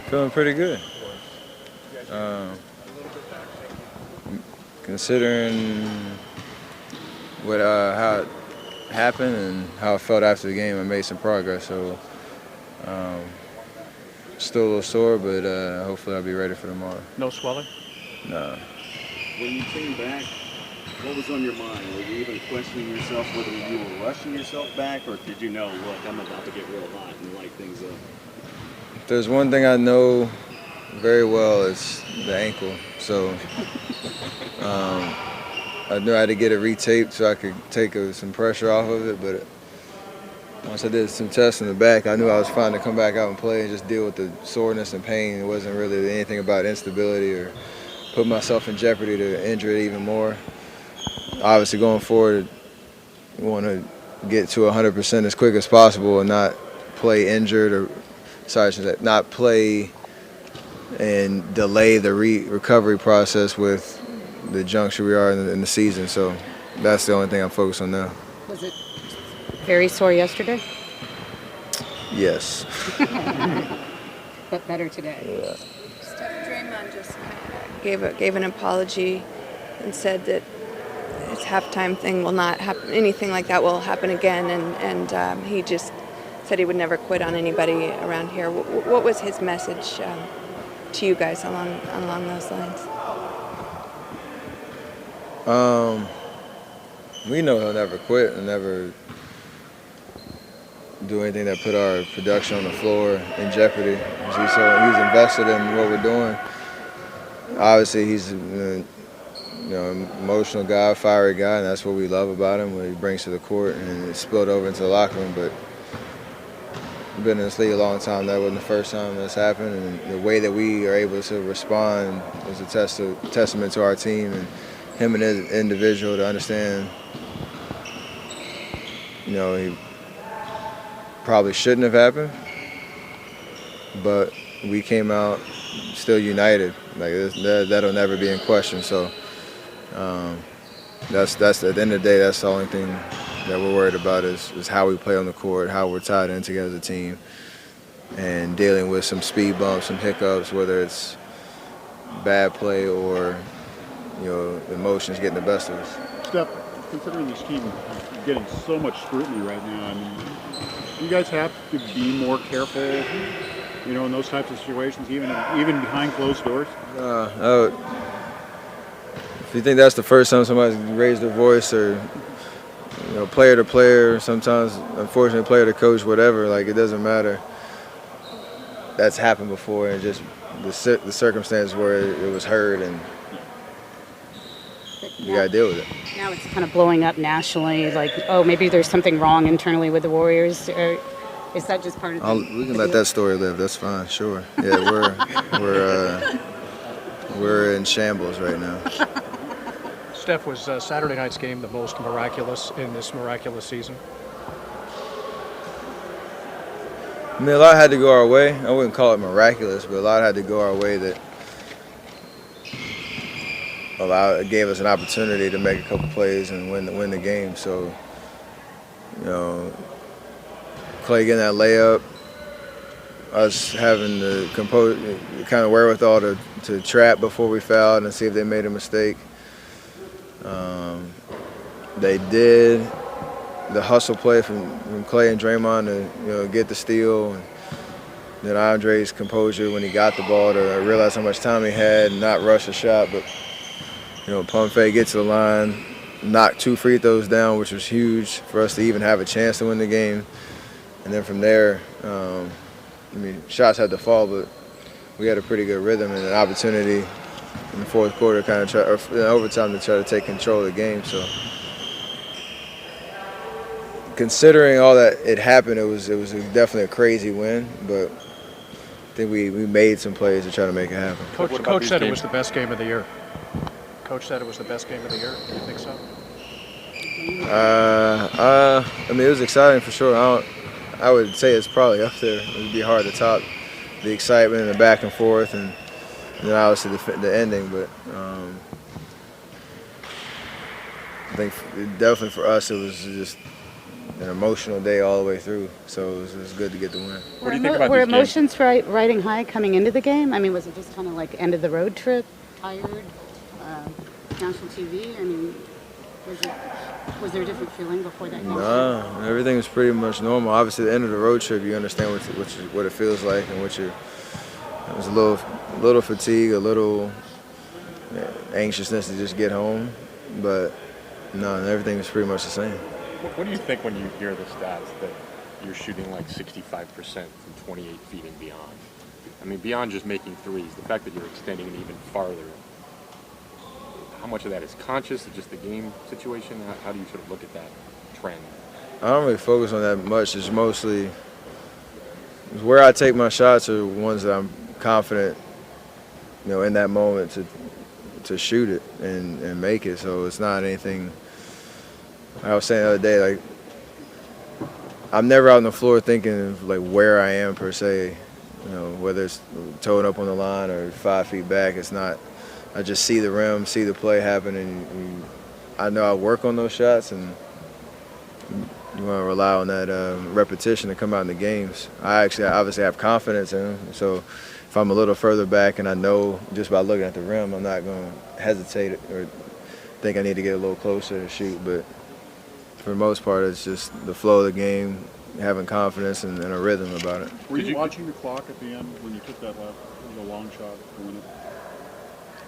Feeling pretty good. Considering what how it happened and how I felt after the game, I made some progress. So still a little sore, but hopefully I'll be ready for tomorrow. No swelling? No. When you came back, what was on your mind? Were you even questioning yourself whether you were rushing yourself back, or did you know, look, I'm about to get real hot and light things up? If there's one thing I know very well, it's the ankle. So I knew I had to get it retaped so I could take some pressure off of it. But once I did some tests in the back, I knew I was fine to come back out and play and just deal with the soreness and pain. It wasn't really anything about instability or put myself in jeopardy to injure it even more. Obviously, going forward, you want to get to 100% as quick as possible and not play injured or, not play and delay the recovery process with the juncture we are in the season. So that's the only thing I'm focused on now. Was it very sore yesterday? Yes. But better today. Yeah. Steph, Draymond just gave an apology and said that his halftime thing will not happen. Anything like that will happen again, and he just said he would never quit on anybody around here. What was his message to you guys along those lines? We know he'll never quit and never do anything that put our production on the floor in jeopardy. He's invested in what we're doing. Obviously, he's an emotional guy, fiery guy, and that's what we love about him, what he brings to the court, and it spilled over into the locker room. But we've been in this league a long time. That wasn't the first time this happened, and the way that we are able to respond is a testament to our team and him and his individual to understand, he probably shouldn't have happened, but we came out still united. Like that'll never be in question. So that's at the end of the day, that's the only thing that we're worried about is how we play on the court, how we're tied in together as a team, and dealing with some speed bumps, some hiccups, whether it's bad play or emotions getting the best of us. Steph, considering this team is getting so much scrutiny right now, I mean, you guys have to be more careful, in those types of situations, even behind closed doors? If you think that's the first time somebody's raised their voice, or player to player, sometimes unfortunately player to coach, whatever, like it doesn't matter. That's happened before, and just the circumstance where it was heard, and you gotta deal with it. Now it's kind of blowing up nationally, like, oh, maybe there's something wrong internally with the Warriors. Or is that just part of the We can let that story live. That's fine, sure. Yeah, we're in shambles right now. Steph, was Saturday night's game the most miraculous in this miraculous season? I mean, a lot had to go our way. I wouldn't call it miraculous, but a lot had to go our way that gave us an opportunity to make a couple plays and win the game. So, Clay getting that layup, us having the kind of wherewithal to trap before we fouled and see if they made a mistake. They did. The hustle play from Clay and Draymond to get the steal, and then Andre's composure when he got the ball to realize how much time he had and not rush a shot, but pump fake, get to the line, knock 2 free throws down, which was huge for us to even have a chance to win the game. And then from there, shots had to fall, but we had a pretty good rhythm and an opportunity in the fourth quarter, in overtime, to try to take control of the game. So, considering all that it happened, it was definitely a crazy win, but I think we made some plays to try to make it happen. Coach said it was the best game of the year. Coach said it was the best game of the year. Do you think so? It was exciting for sure. I would say it's probably up there. It would be hard to top the excitement and the back and forth, and then obviously the ending. But I think definitely for us, it was just an emotional day all the way through. So it was good to get the win. What do you think about Were these games? emotions riding high coming into the game? I mean, was it just kind of like end of the road trip, tired, national TV? I mean, was there a different feeling before that game? No, everything was pretty much normal. Obviously, at the end of the road trip, you understand what it feels like and it was a little fatigue, a little anxiousness to just get home, but no, everything was pretty much the same. What do you think when you hear the stats that you're shooting like 65% from 28 feet and beyond? I mean, beyond just making threes, the fact that you're extending it even farther, how much of that is conscious of just the game situation? How do you sort of look at that trend? I don't really focus on that much. It's mostly where I take my shots are ones that I'm confident, in that moment to shoot it and make it. So it's not anything. I was saying the other day, like, I'm never out on the floor thinking of like where I am per se, whether it's toed up on the line or 5 feet back. It's not. I just see the rim, see the play happen, and I know I work on those shots, and you want to rely on that repetition to come out in the games. I obviously have confidence in them, so if I'm a little further back and I know just by looking at the rim, I'm not going to hesitate or think I need to get a little closer to shoot. But for the most part, it's just the flow of the game, having confidence and a rhythm about it. Were you watching the clock at the end when you took the long shot to win it?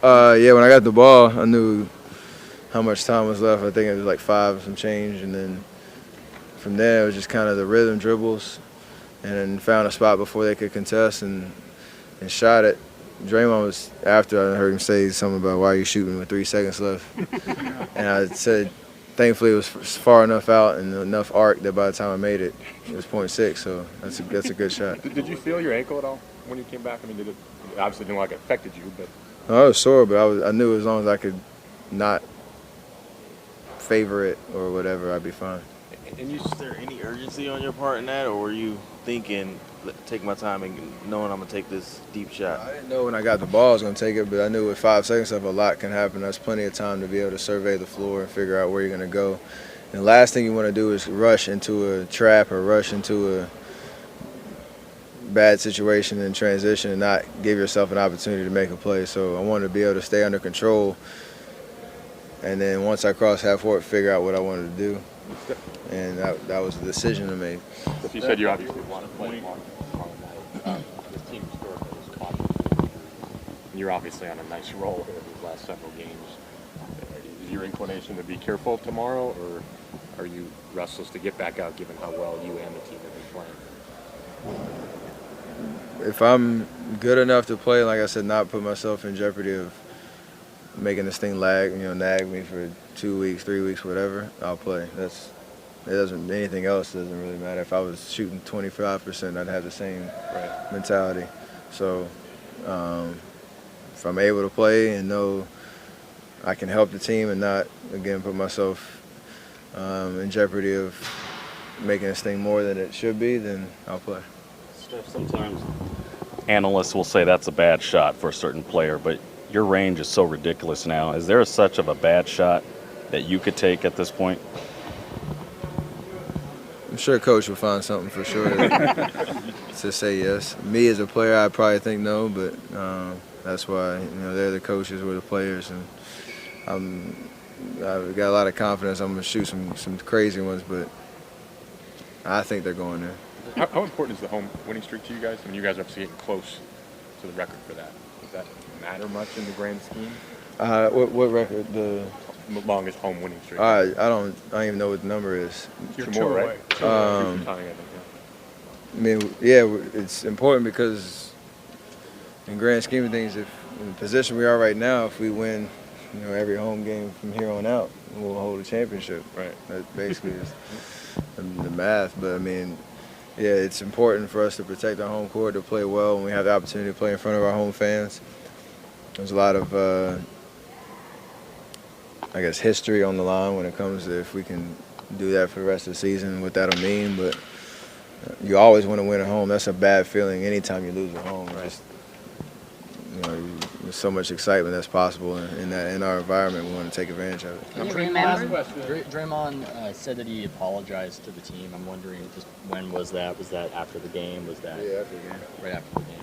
Yeah, when I got the ball, I knew how much time was left. I think it was like 5 some change, and then from there it was just kind of the rhythm dribbles, and then found a spot before they could contest and shot it. Draymond was after I heard him say something about why are you shooting with 3 seconds left, and I said thankfully it was far enough out and enough arc that by the time I made it, it was .6. So that's a good shot. Did you feel your ankle at all when you came back? I mean, it obviously didn't look like it affected you, but. I was sore, but I knew as long as I could not favor it or whatever, I'd be fine. And is there any urgency on your part in that, or were you thinking, take my time and knowing I'm going to take this deep shot? I didn't know when I got the ball I was going to take it, but I knew with 5 seconds left a lot can happen. That's plenty of time to be able to survey the floor and figure out where you're going to go. And the last thing you want to do is rush into a trap or rush into a bad situation in transition and not give yourself an opportunity to make a play. So I wanted to be able to stay under control, and then once I crossed half court, figure out what I wanted to do, and that was the decision to make. You said you obviously want to play tomorrow night. This team historically is cautious. And you're obviously on a nice roll here these last several games. Is your inclination to be careful tomorrow, or are you restless to get back out given how well you and the team have been playing? If I'm good enough to play, like I said, not put myself in jeopardy of making this thing nag me for 2 weeks, 3 weeks, whatever, I'll play. Anything else doesn't really matter. If I was shooting 25%, I'd have the same mentality. So if I'm able to play and know I can help the team and not, again, put myself in jeopardy of making this thing more than it should be, then I'll play. Steph, sometimes analysts will say that's a bad shot for a certain player, but your range is so ridiculous now. Is there such of a bad shot that you could take at this point? I'm sure Coach will find something for sure to say yes. Me as a player, I probably think no, but that's why they're the coaches, we're the players, and I've got a lot of confidence. I'm gonna shoot some crazy ones, but I think they're going there. How important is the home winning streak to you guys? I mean, you guys are obviously getting close to the record for that. Does that matter much in the grand scheme? What record? The longest home winning streak. I don't even know what the number is. You're 2 more, right? I mean, yeah, it's important because in grand scheme of things, if in the position we are right now, if we win, every home game from here on out, we'll hold a championship. Right. That basically is the math. But I mean, yeah, it's important for us to protect our home court, to play well when we have the opportunity to play in front of our home fans. There's a lot of, history on the line when it comes to if we can do that for the rest of the season, what that'll mean. But you always want to win at home. That's a bad feeling anytime you lose at home, right? there's so much excitement that's possible in our environment. We want to take advantage of it. Can you remember? Draymond said that he apologized to the team. I'm wondering, just when was that? Was that after the game? Was that Yeah, after the game. right after the game?